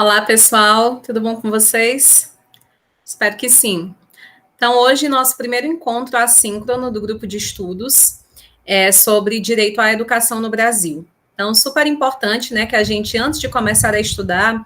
Olá, pessoal, tudo bom com vocês? Espero que sim. Então, hoje, nosso primeiro encontro assíncrono do grupo de estudos é sobre direito à educação no Brasil. Então, super importante, né, que a gente, antes de começar a estudar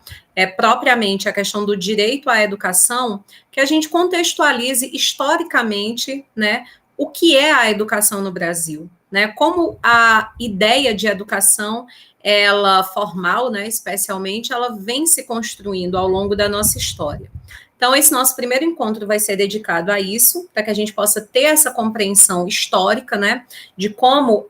propriamente a questão do direito à educação, que a gente contextualize historicamente, né, o que é a educação no Brasil, né, como a ideia de educação, ela formal, né, especialmente, ela vem se construindo ao longo da nossa história. Então, esse nosso primeiro encontro vai ser dedicado a isso, para que a gente possa ter essa compreensão histórica, né, de como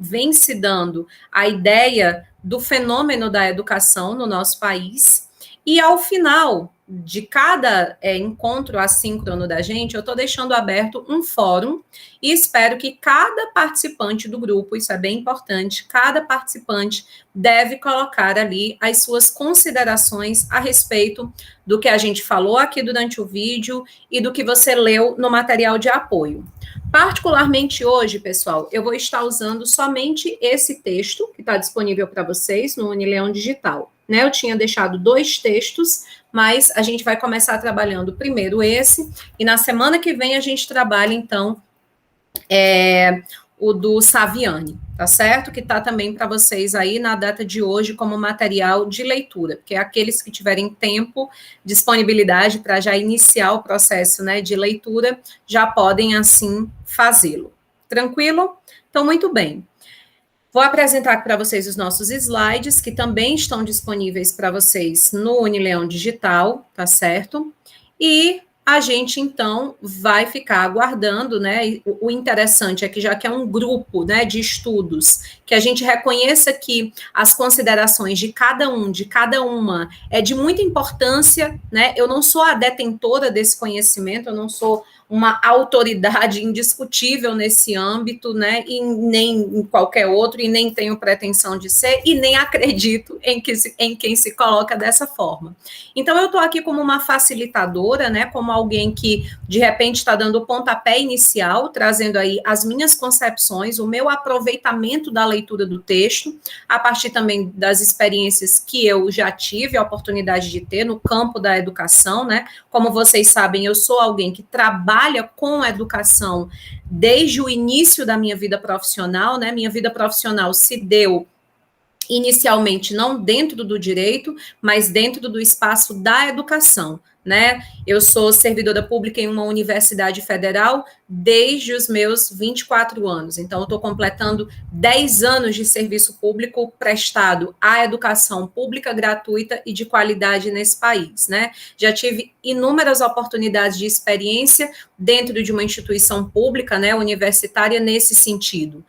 vem se dando a ideia do fenômeno da educação no nosso país. E ao final de cada encontro assíncrono da gente, eu estou deixando aberto um fórum e espero que cada participante do grupo, isso é bem importante, cada participante deve colocar ali as suas considerações a respeito do que a gente falou aqui durante o vídeo e do que você leu no material de apoio. Particularmente hoje, pessoal, eu vou estar usando somente esse texto que está disponível para vocês no Unileão Digital. Né? Eu tinha deixado 2 textos, mas a gente vai começar trabalhando primeiro esse, e na semana que vem a gente trabalha, então, o do Saviani, tá certo? Que tá também para vocês aí na data de hoje como material de leitura, porque aqueles que tiverem tempo, disponibilidade para já iniciar o processo, né, de leitura, já podem assim fazê-lo. Tranquilo? Então, muito bem. Vou apresentar para vocês os nossos slides, que também estão disponíveis para vocês no Unileão Digital, tá certo? E a gente, então, vai ficar aguardando, né? O interessante é que, já que é um grupo, né, de estudos, que a gente reconheça que as considerações de cada um, de cada uma, é de muita importância, né? Eu não sou a detentora desse conhecimento, eu não sou uma autoridade indiscutível nesse âmbito, né, e nem em qualquer outro, e nem tenho pretensão de ser, e nem acredito em quem se coloca dessa forma. Então, eu estou aqui como uma facilitadora, né, como alguém que, de repente, está dando o pontapé inicial, trazendo aí as minhas concepções, o meu aproveitamento da leitura do texto, a partir também das experiências que eu já tive a oportunidade de ter no campo da educação, né, como vocês sabem, eu sou alguém que trabalha com a educação desde o início da minha vida profissional, né? Minha vida profissional se deu inicialmente não dentro do direito, mas dentro do espaço da educação, né? Eu sou servidora pública em uma universidade federal desde os meus 24 anos, então eu estou completando 10 anos de serviço público prestado à educação pública, gratuita e de qualidade nesse país, né? Já tive inúmeras oportunidades de experiência dentro de uma instituição pública, né, universitária, nesse sentido.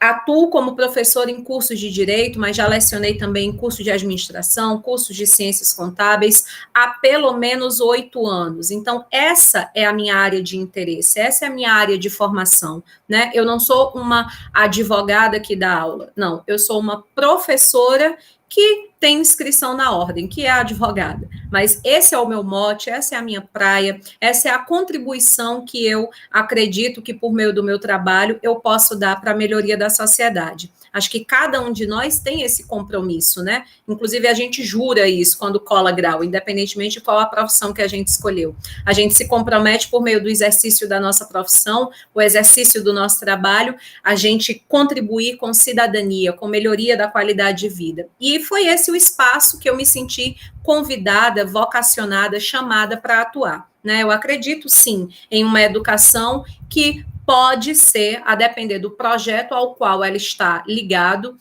Atuo como professora em cursos de direito, mas já lecionei também em curso de administração, cursos de ciências contábeis, há pelo menos 8 anos. Então, essa é a minha área de interesse, essa é a minha área de formação, né? Eu não sou uma advogada que dá aula, não, eu sou uma professora que tem inscrição na ordem, que é a advogada. Mas esse é o meu mote, essa é a minha praia, essa é a contribuição que eu acredito que, por meio do meu trabalho, eu posso dar para a melhoria da sociedade. Acho que cada um de nós tem esse compromisso, né? Inclusive, a gente jura isso quando cola grau, independentemente de qual a profissão que a gente escolheu. A gente se compromete por meio do exercício da nossa profissão, o exercício do nosso trabalho, a gente contribuir com cidadania, com melhoria da qualidade de vida. E foi esse o espaço que eu me senti convidada, vocacionada, chamada para atuar, né? Eu acredito, sim, em uma educação que pode ser, a depender do projeto ao qual ela está ligado,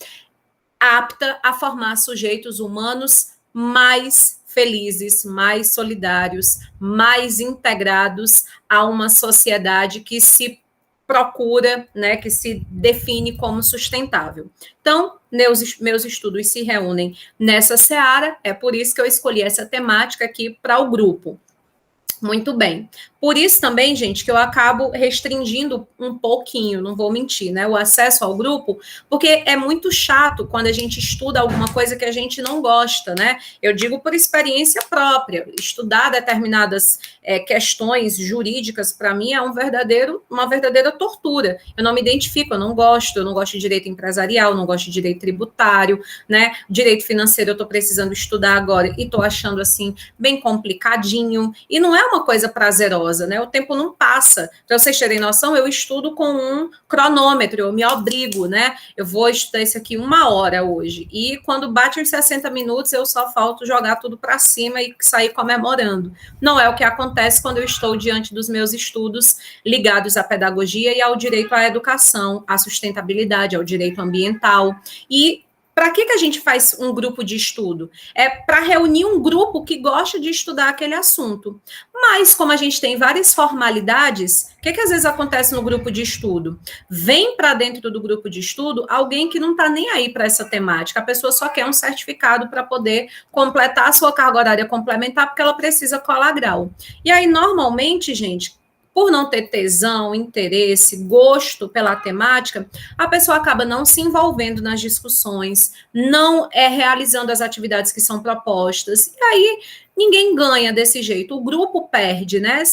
apta a formar sujeitos humanos mais felizes, mais solidários, mais integrados a uma sociedade que se procura, né, que se define como sustentável. Então, meus estudos se reúnem nessa seara, é por isso que eu escolhi essa temática aqui para o grupo. Muito bem. Por isso também, gente, que eu acabo restringindo um pouquinho, não vou mentir, né, o acesso ao grupo, porque é muito chato quando a gente estuda alguma coisa que a gente não gosta, né? Eu digo por experiência própria, estudar determinadas questões jurídicas, para mim, é uma verdadeira tortura. Eu não me identifico, eu não gosto de direito empresarial, não gosto de direito tributário, né? Direito financeiro eu estou precisando estudar agora e estou achando, assim, bem complicadinho, e não é uma coisa prazerosa, né? O tempo não passa. Para vocês terem noção, eu estudo com um cronômetro, eu me obrigo, né? Eu vou estudar isso aqui 1 hora hoje, e quando bate os 60 minutos, eu só falto jogar tudo para cima e sair comemorando. Não é o que acontece quando eu estou diante dos meus estudos ligados à pedagogia e ao direito à educação, à sustentabilidade, ao direito ambiental. E para que a gente faz um grupo de estudo? É para reunir um grupo que gosta de estudar aquele assunto. Mas, como a gente tem várias formalidades, o que às vezes acontece no grupo de estudo? Vem para dentro do grupo de estudo alguém que não está nem aí para essa temática, a pessoa só quer um certificado para poder completar a sua carga horária complementar, porque ela precisa colar grau. E aí, normalmente, gente, por não ter tesão, interesse, gosto pela temática, a pessoa acaba não se envolvendo nas discussões, não realizando as atividades que são propostas, e aí ninguém ganha desse jeito, o grupo perde, né?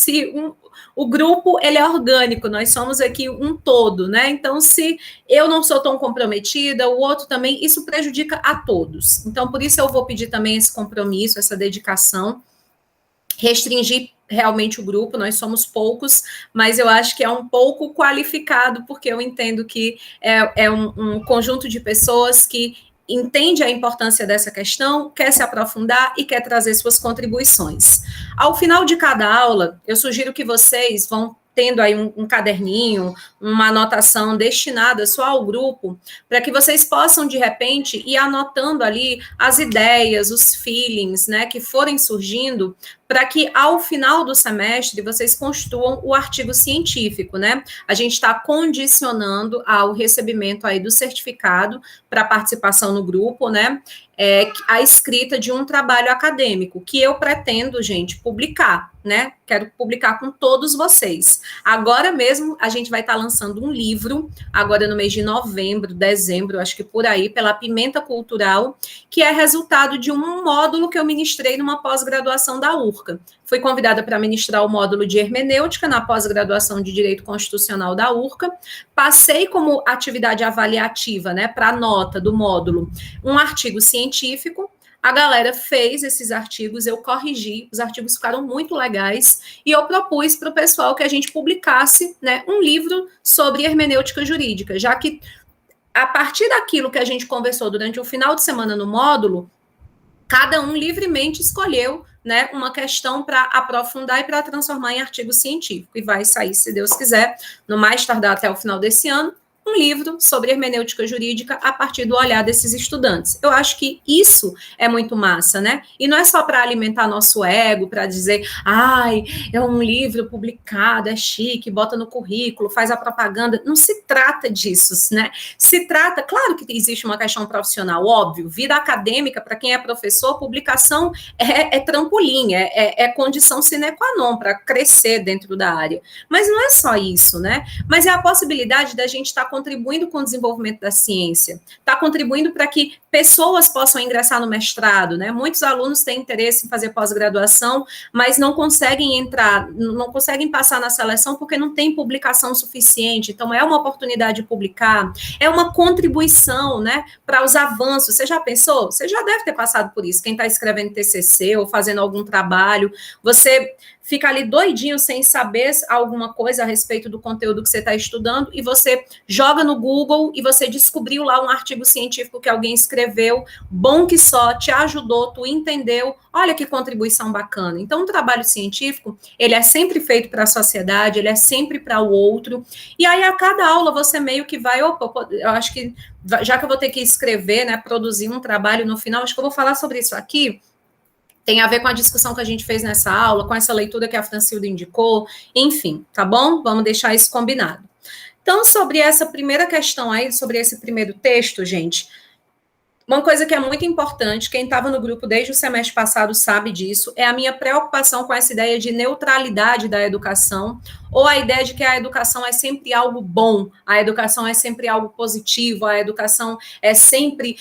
O grupo, ele é orgânico, nós somos aqui um todo, né? Então, se eu não sou tão comprometida, o outro também, isso prejudica a todos. Então, por isso eu vou pedir também esse compromisso, essa dedicação, restringir realmente o grupo, nós somos poucos, mas eu acho que é um pouco qualificado, porque eu entendo que é um conjunto de pessoas que entende a importância dessa questão, quer se aprofundar e quer trazer suas contribuições. Ao final de cada aula, eu sugiro que vocês vão tendo aí um caderninho, uma anotação destinada só ao grupo, para que vocês possam, de repente, ir anotando ali as ideias, os feelings, né, que forem surgindo, para que, ao final do semestre, vocês construam o artigo científico, né? A gente está condicionando ao recebimento aí do certificado para participação no grupo, né? A escrita de um trabalho acadêmico, que eu pretendo, gente, publicar, né? Quero publicar com todos vocês. Agora mesmo, a gente vai estar lançando um livro, agora no mês de novembro, dezembro, acho que por aí, pela Pimenta Cultural, que é resultado de um módulo que eu ministrei numa pós-graduação da URCA. Fui convidada para ministrar o módulo de hermenêutica na pós-graduação de Direito Constitucional da URCA. Passei como atividade avaliativa, né, para a nota do módulo, um artigo científico. A galera fez esses artigos, eu corrigi, os artigos ficaram muito legais, e eu propus para o pessoal que a gente publicasse, né, um livro sobre hermenêutica jurídica, já que, a partir daquilo que a gente conversou durante o final de semana no módulo, cada um livremente escolheu, né, uma questão para aprofundar e para transformar em artigo científico. E vai sair, se Deus quiser, no mais tardar até o final desse ano, um livro sobre hermenêutica jurídica a partir do olhar desses estudantes. Eu acho que isso é muito massa, né? E não é só para alimentar nosso ego, para dizer, ai, é um livro publicado, é chique, bota no currículo, faz a propaganda. Não se trata disso, né? Se trata, claro que existe uma questão profissional, óbvio, vida acadêmica, para quem é professor, publicação é trampolim, é condição sine qua non para crescer dentro da área. Mas não é só isso, né? Mas é a possibilidade da gente estar contribuindo com o desenvolvimento da ciência, está contribuindo para que pessoas possam ingressar no mestrado, né? Muitos alunos têm interesse em fazer pós-graduação, mas não conseguem entrar, não conseguem passar na seleção porque não tem publicação suficiente. Então, é uma oportunidade de publicar, é uma contribuição, né, para os avanços. Você já pensou? Você já deve ter passado por isso. Quem está escrevendo TCC ou fazendo algum trabalho, você fica ali doidinho sem saber alguma coisa a respeito do conteúdo que você está estudando, e você joga no Google e você descobriu lá um artigo científico que alguém escreveu, bom que só, te ajudou, tu entendeu, olha que contribuição bacana. Então, o trabalho científico, ele é sempre feito para a sociedade, ele é sempre para o outro, e aí a cada aula você meio que vai, opa, eu acho que, já que eu vou ter que escrever, né, produzir um trabalho no final, acho que eu vou falar sobre isso aqui, tem a ver com a discussão que a gente fez nessa aula, com essa leitura que a Francilda indicou, enfim, tá bom? Vamos deixar isso combinado. Então, sobre essa primeira questão aí, sobre esse primeiro texto, gente, Uma coisa que é muito importante, quem estava no grupo desde o semestre passado sabe disso, é a minha preocupação com essa ideia de neutralidade da educação, ou a ideia de que a educação é sempre algo bom, a educação é sempre algo positivo, a educação é sempre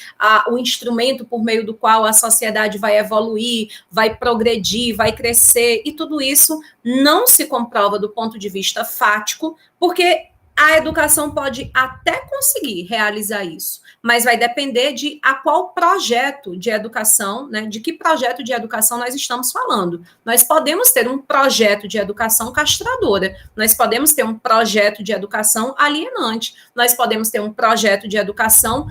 o instrumento por meio do qual a sociedade vai evoluir, vai progredir, vai crescer, e tudo isso não se comprova do ponto de vista fático, porque a educação pode até conseguir realizar isso, mas vai depender de a qual projeto de educação, né, de que projeto de educação nós estamos falando. Nós podemos ter um projeto de educação castradora, nós podemos ter um projeto de educação alienante, nós podemos ter um projeto de educação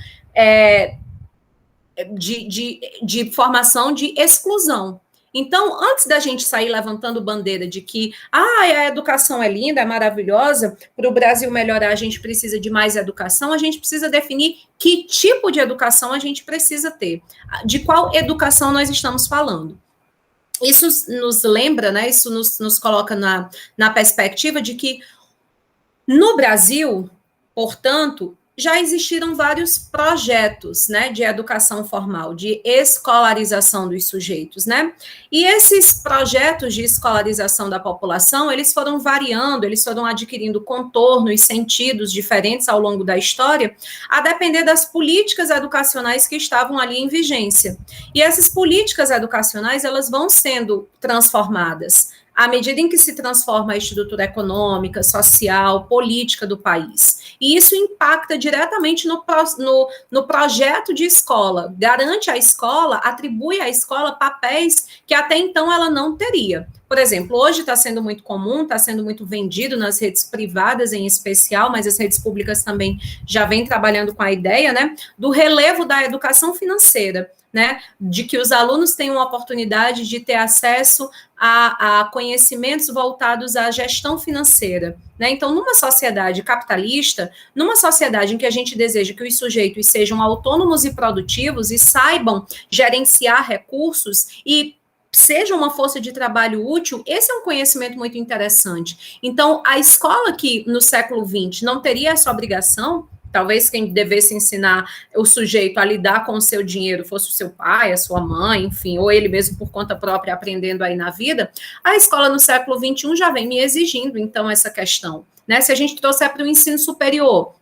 de formação de exclusão. Então, antes da gente sair levantando bandeira de que a educação é linda, é maravilhosa, para o Brasil melhorar a gente precisa de mais educação, a gente precisa definir que tipo de educação a gente precisa ter, de qual educação nós estamos falando. Isso nos lembra, né, isso nos coloca na perspectiva de que no Brasil, portanto, já existiram vários projetos, né, de educação formal, de escolarização dos sujeitos, né? E esses projetos de escolarização da população, eles foram variando, eles foram adquirindo contornos, sentidos diferentes ao longo da história, a depender das políticas educacionais que estavam ali em vigência. E essas políticas educacionais, elas vão sendo transformadas à medida em que se transforma a estrutura econômica, social, política do país. E isso impacta diretamente no projeto de escola, garante à escola, atribui à escola papéis que até então ela não teria. Por exemplo, hoje está sendo muito comum, está sendo muito vendido nas redes privadas em especial, mas as redes públicas também já vêm trabalhando com a ideia, né, do relevo da educação financeira, né, de que os alunos tenham a oportunidade de ter acesso a conhecimentos voltados à gestão financeira, né? Então, numa sociedade capitalista, numa sociedade em que a gente deseja que os sujeitos sejam autônomos e produtivos e saibam gerenciar recursos e seja uma força de trabalho útil, esse é um conhecimento muito interessante. Então, a escola que no século XX não teria essa obrigação, talvez quem devesse ensinar o sujeito a lidar com o seu dinheiro fosse o seu pai, a sua mãe, enfim, ou ele mesmo por conta própria aprendendo aí na vida, a escola no século XXI já vem me exigindo, então, essa questão, né? Se a gente trouxer para o ensino superior,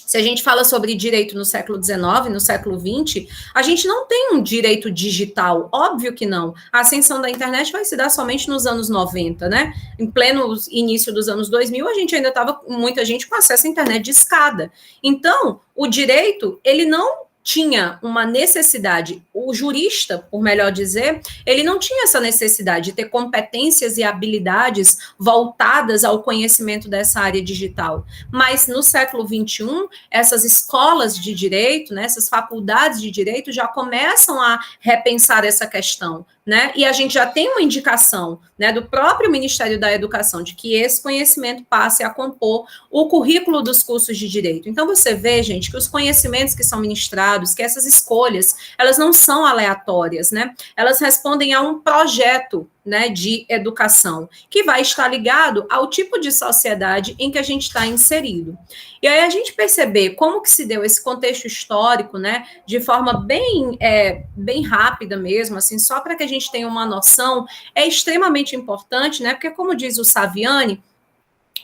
se a gente fala sobre direito no século XIX, no século XX, a gente não tem um direito digital, óbvio que não. A ascensão da internet vai se dar somente nos anos 90, né? Em pleno início dos anos 2000, a gente ainda estava, muita gente com acesso à internet de escada. Então, o direito, ele não tinha uma necessidade, o jurista, por melhor dizer, ele não tinha essa necessidade de ter competências e habilidades voltadas ao conhecimento dessa área digital. Mas no século XXI, essas escolas de direito, né, essas faculdades de direito já começam a repensar essa questão, né? E a gente já tem uma indicação, né, do próprio Ministério da Educação de que esse conhecimento passe a compor o currículo dos cursos de direito. Então, você vê, gente, que os conhecimentos que são ministrados, que essas escolhas, elas não são aleatórias, né? Elas respondem a um projeto, né, de educação, que vai estar ligado ao tipo de sociedade em que a gente está inserido. E aí a gente perceber como que se deu esse contexto histórico, né, de forma bem rápida mesmo, assim, só para que a gente tenha uma noção, é extremamente importante, né, porque como diz o Saviani,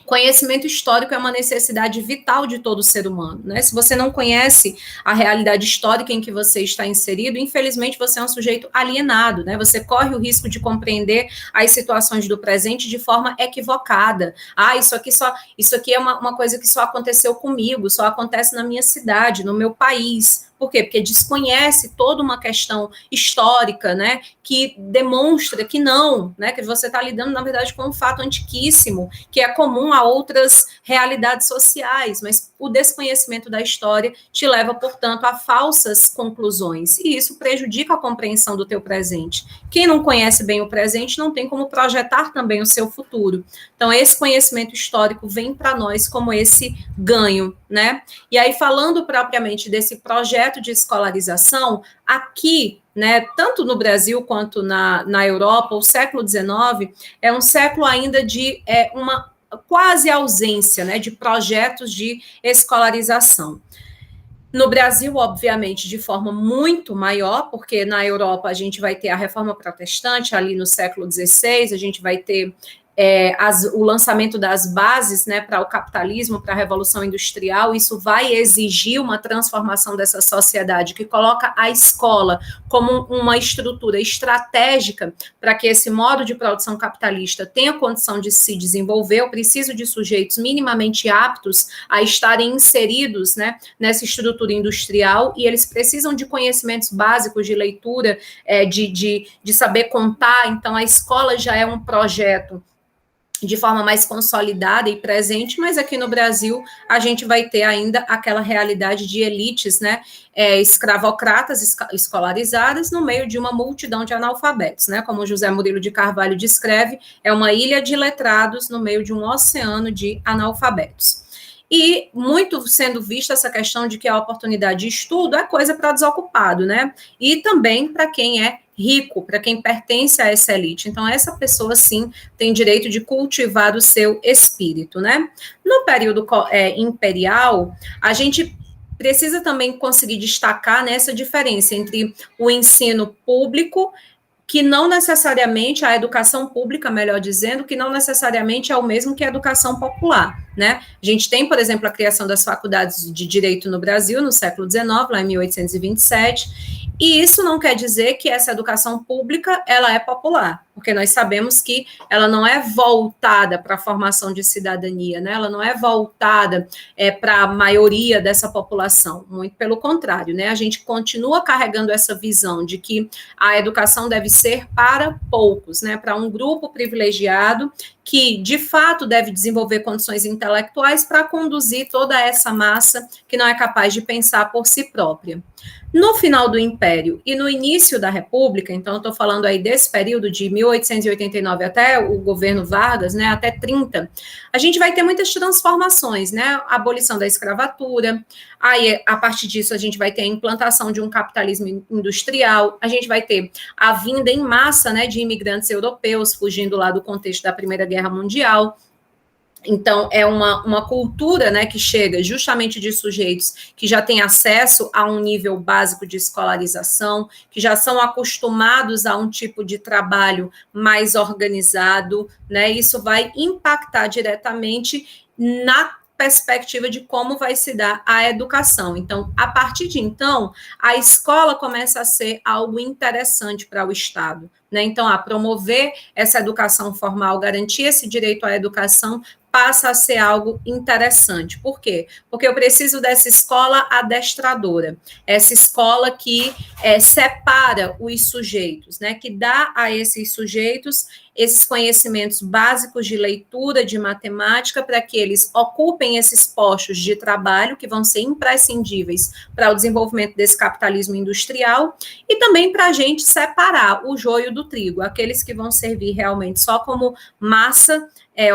conhecimento histórico é uma necessidade vital de todo ser humano, né? Se você não conhece a realidade histórica em que você está inserido, infelizmente você é um sujeito alienado, né? Você corre o risco de compreender as situações do presente de forma equivocada. Ah, isso aqui é uma coisa que só aconteceu comigo, só acontece na minha cidade, no meu país. Por quê? Porque desconhece toda uma questão histórica, né, que demonstra que não, né, que você está lidando, na verdade, com um fato antiquíssimo, que é comum a outras realidades sociais, mas o desconhecimento da história te leva, portanto, a falsas conclusões, e isso prejudica a compreensão do teu presente. Quem não conhece bem o presente não tem como projetar também o seu futuro. Então, esse conhecimento histórico vem para nós como esse ganho, né? E aí, falando propriamente desse projeto de escolarização, aqui, né, tanto no Brasil quanto na Europa, o século XIX é um século ainda de uma quase ausência, né, de projetos de escolarização. No Brasil, obviamente, de forma muito maior, porque na Europa a gente vai ter a Reforma Protestante ali no século XVI, a gente vai ter o lançamento das bases, né, para o capitalismo, para a Revolução Industrial. Isso vai exigir uma transformação dessa sociedade que coloca a escola como uma estrutura estratégica para que esse modo de produção capitalista tenha condição de se desenvolver. Eu preciso de sujeitos minimamente aptos a estarem inseridos, né, nessa estrutura industrial, e eles precisam de conhecimentos básicos de leitura, de saber contar. Então, a escola já é um projeto de forma mais consolidada e presente, mas aqui no Brasil a gente vai ter ainda aquela realidade de elites, né, escravocratas escolarizadas no meio de uma multidão de analfabetos, né, como José Murilo de Carvalho descreve, é uma ilha de letrados no meio de um oceano de analfabetos. E muito sendo vista essa questão de que a oportunidade de estudo é coisa para desocupado, né, e também para quem é rico, para quem pertence a essa elite. Então, essa pessoa, sim, tem direito de cultivar o seu espírito, né? No período imperial, a gente precisa também conseguir destacar nessa diferença entre o ensino público, que não necessariamente a educação pública, melhor dizendo, que não necessariamente é o mesmo que a educação popular, né? A gente tem, por exemplo, a criação das faculdades de direito no Brasil, no século XIX, lá em 1827, e isso não quer dizer que essa educação pública, ela é popular, porque nós sabemos que ela não é voltada para a formação de cidadania, né? Ela não é voltada para a maioria dessa população, muito pelo contrário, né? A gente continua carregando essa visão de que a educação deve ser para poucos, né? Para um grupo privilegiado que, de fato, deve desenvolver condições intelectuais para conduzir toda essa massa que não é capaz de pensar por si própria. No final do Império e no início da República, então eu estou falando aí desse período de 1889 até o governo Vargas, né, até 30, a gente vai ter muitas transformações, né, a abolição da escravatura, aí a partir disso a gente vai ter a implantação de um capitalismo industrial, a gente vai ter a vinda em massa, né, de imigrantes europeus fugindo lá do contexto da Primeira Guerra Mundial. Então, é uma cultura, né, que chega justamente de sujeitos que já têm acesso a um nível básico de escolarização, que já são acostumados a um tipo de trabalho mais organizado, né? Isso vai impactar diretamente na perspectiva de como vai se dar a educação. Então, a partir de então, a escola começa a ser algo interessante para o Estado, né? Então, a promover essa educação formal, garantir esse direito à educação, passa a ser algo interessante. Por quê? Porque eu preciso dessa escola adestradora, essa escola que separa os sujeitos, né, que dá a esses sujeitos esses conhecimentos básicos de leitura, de matemática, para que eles ocupem esses postos de trabalho que vão ser imprescindíveis para o desenvolvimento desse capitalismo industrial, e também para a gente separar o joio do trigo, aqueles que vão servir realmente só como massa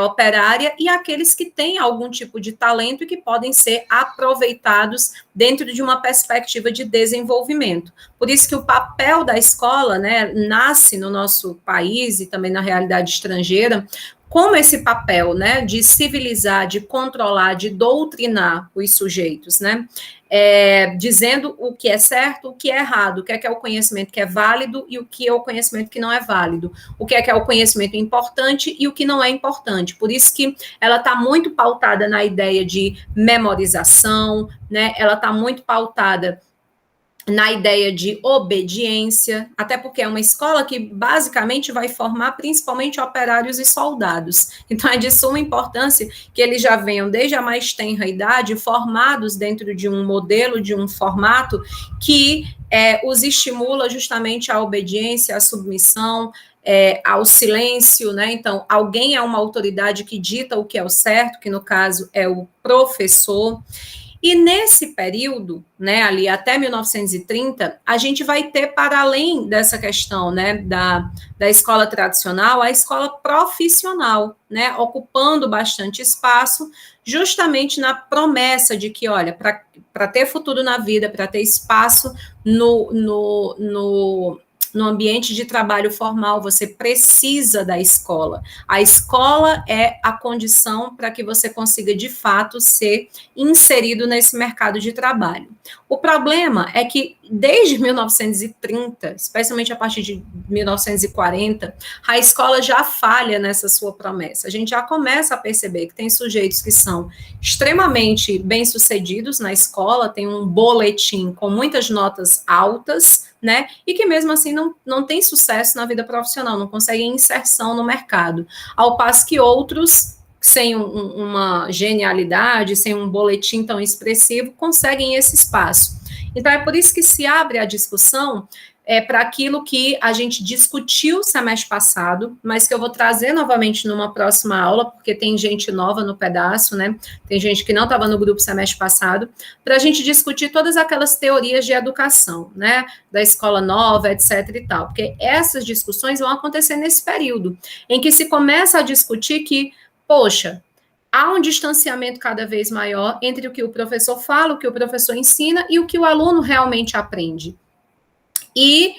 operária e aqueles que têm algum tipo de talento e que podem ser aproveitados dentro de uma perspectiva de desenvolvimento. Por isso que o papel da escola, né, nasce no nosso país e também na realidade estrangeira, como esse papel, né, de civilizar, de controlar, de doutrinar os sujeitos, né, dizendo o que é certo, o que é errado, o que é o conhecimento que é válido e o que é o conhecimento que não é válido, o que é o conhecimento importante e o que não é importante. Por isso que ela está muito pautada na ideia de memorização, né, ela está muito pautada na ideia de obediência, até porque é uma escola que basicamente vai formar principalmente operários e soldados. Então é de suma importância que eles já venham desde a mais tenra idade formados dentro de um modelo, de um formato que os estimula justamente à obediência, à submissão, ao silêncio, né? Então, alguém é uma autoridade que dita o que é o certo, que no caso é o professor. E nesse período, né, ali até 1930, a gente vai ter, para além dessa questão, né, da escola tradicional, a escola profissional, né, ocupando bastante espaço, justamente na promessa de que, olha, para ter futuro na vida, para ter espaço no ambiente de trabalho formal, você precisa da escola. A escola é a condição para que você consiga, de fato, ser inserido nesse mercado de trabalho. O problema é que, desde 1930, especialmente a partir de 1940, a escola já falha nessa sua promessa. A gente já começa a perceber que tem sujeitos que são extremamente bem-sucedidos na escola, tem um boletim com muitas notas altas, né, e que mesmo assim não tem sucesso na vida profissional, não conseguem inserção no mercado, ao passo que outros, sem uma genialidade, sem um boletim tão expressivo, conseguem esse espaço. Então, é por isso que se abre a discussão para aquilo que a gente discutiu semestre passado, mas que eu vou trazer novamente numa próxima aula, porque tem gente nova no pedaço, né? Tem gente que não estava no grupo semestre passado, para a gente discutir todas aquelas teorias de educação, né? Da escola nova, etc. e tal, porque essas discussões vão acontecer nesse período, em que se começa a discutir que, poxa, há um distanciamento cada vez maior entre o que o professor fala, o que o professor ensina e o que o aluno realmente aprende. E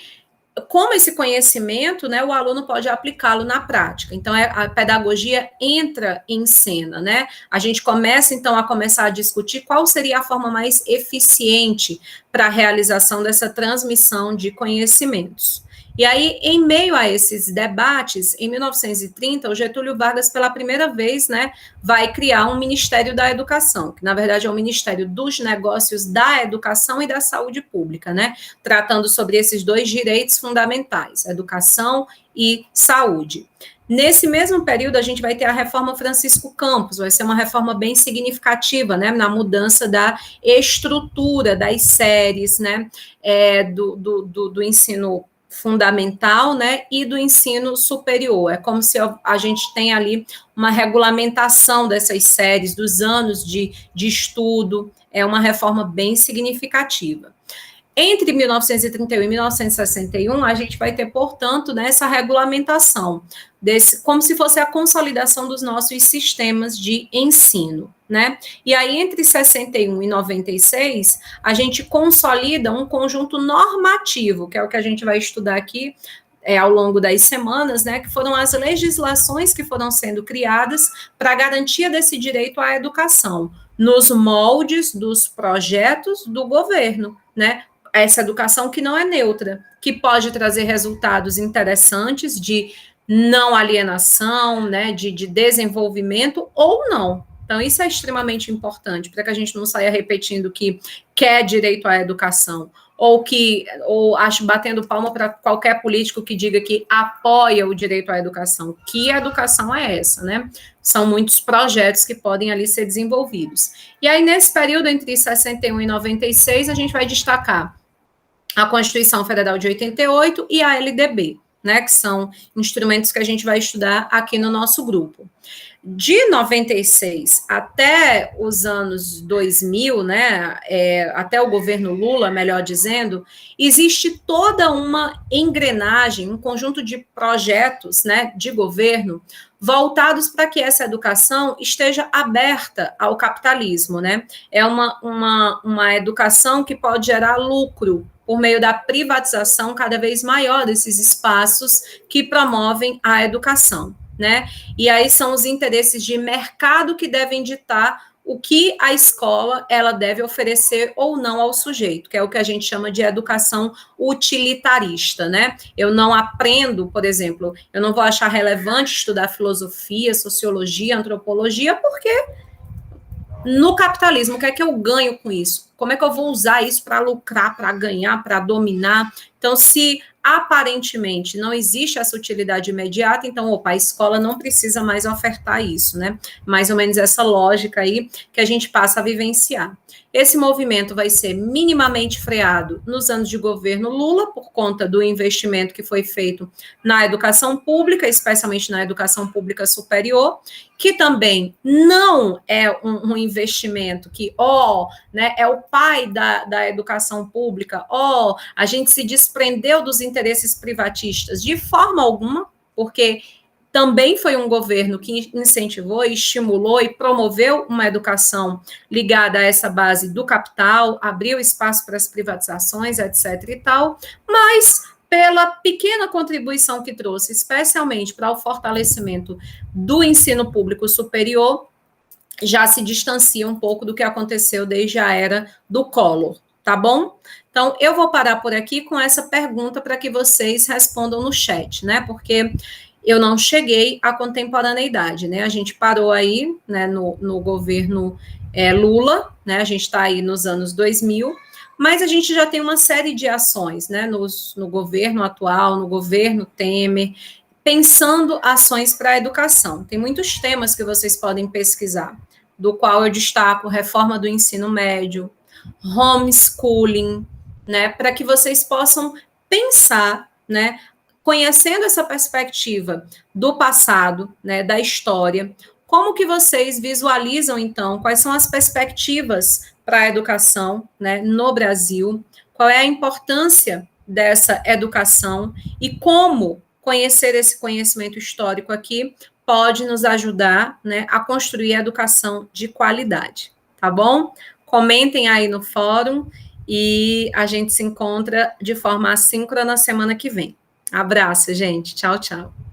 como esse conhecimento, né, o aluno pode aplicá-lo na prática. Então, a pedagogia entra em cena, né? A gente começa, então, a discutir qual seria a forma mais eficiente para a realização dessa transmissão de conhecimentos. E aí, em meio a esses debates, em 1930, o Getúlio Vargas, pela primeira vez, né, vai criar um Ministério da Educação, que, na verdade, é o Ministério dos Negócios da Educação e da Saúde Pública, né, tratando sobre esses dois direitos fundamentais, educação e saúde. Nesse mesmo período, a gente vai ter a reforma Francisco Campos, vai ser uma reforma bem significativa, né, na mudança da estrutura das séries, né, do ensino fundamental, né, e do ensino superior. É como se a gente tem ali uma regulamentação dessas séries, dos anos de estudo, é uma reforma bem significativa. Entre 1931 e 1961, a gente vai ter, portanto, né, essa regulamentação, como se fosse a consolidação dos nossos sistemas de ensino, né? E aí, entre 61 e 96, a gente consolida um conjunto normativo, que é o que a gente vai estudar aqui ao longo das semanas, né, que foram as legislações que foram sendo criadas para a garantia desse direito à educação, nos moldes dos projetos do governo, né? Essa educação que não é neutra, que pode trazer resultados interessantes de não alienação, né, de desenvolvimento ou não. Então, isso é extremamente importante, para que a gente não saia repetindo que quer direito à educação, ou acho batendo palma para qualquer político que diga que apoia o direito à educação. Que educação é essa, né? São muitos projetos que podem ali ser desenvolvidos. E aí, nesse período, entre 61 e 96, a gente vai destacar a Constituição Federal de 88 e a LDB, né, que são instrumentos que a gente vai estudar aqui no nosso grupo. De 96 até os anos 2000, né, até o governo Lula, melhor dizendo, existe toda uma engrenagem, um conjunto de projetos, né, de governo voltados para que essa educação esteja aberta ao capitalismo, né? É uma educação que pode gerar lucro por meio da privatização cada vez maior desses espaços que promovem a educação, né? E aí são os interesses de mercado que devem ditar o que a escola ela deve oferecer ou não ao sujeito, que é o que a gente chama de educação utilitarista, né? Eu não aprendo, por exemplo, eu não vou achar relevante estudar filosofia, sociologia, antropologia, porque no capitalismo, o que é que eu ganho com isso? Como é que eu vou usar isso para lucrar, para ganhar, para dominar? Então, se aparentemente não existe essa utilidade imediata, então, a escola não precisa mais ofertar isso, né? Mais ou menos essa lógica aí que a gente passa a vivenciar. Esse movimento vai ser minimamente freado nos anos de governo Lula, por conta do investimento que foi feito na educação pública, especialmente na educação pública superior, que também não é um investimento que, né, é o pai da educação pública, a gente se desprendeu dos interesses privatistas de forma alguma, porque também foi um governo que incentivou, estimulou e promoveu uma educação ligada a essa base do capital, abriu espaço para as privatizações, etc. e tal, mas pela pequena contribuição que trouxe, especialmente para o fortalecimento do ensino público superior, já se distancia um pouco do que aconteceu desde a era do Collor, tá bom? Então, eu vou parar por aqui com essa pergunta para que vocês respondam no chat, né? Porque eu não cheguei à contemporaneidade, né? A gente parou aí, né, no governo Lula, né? A gente está aí nos anos 2000, mas a gente já tem uma série de ações, né? No governo atual, no governo Temer, pensando ações para a educação. Tem muitos temas que vocês podem pesquisar, do qual eu destaco reforma do ensino médio, homeschooling, né, para que vocês possam pensar, né, conhecendo essa perspectiva do passado, né, da história, como que vocês visualizam, então, quais são as perspectivas para a educação, né, no Brasil, qual é a importância dessa educação e como conhecer esse conhecimento histórico aqui pode nos ajudar, né, a construir a educação de qualidade, tá bom? Comentem aí no fórum e a gente se encontra de forma assíncrona na semana que vem. Abraço, gente. Tchau, tchau.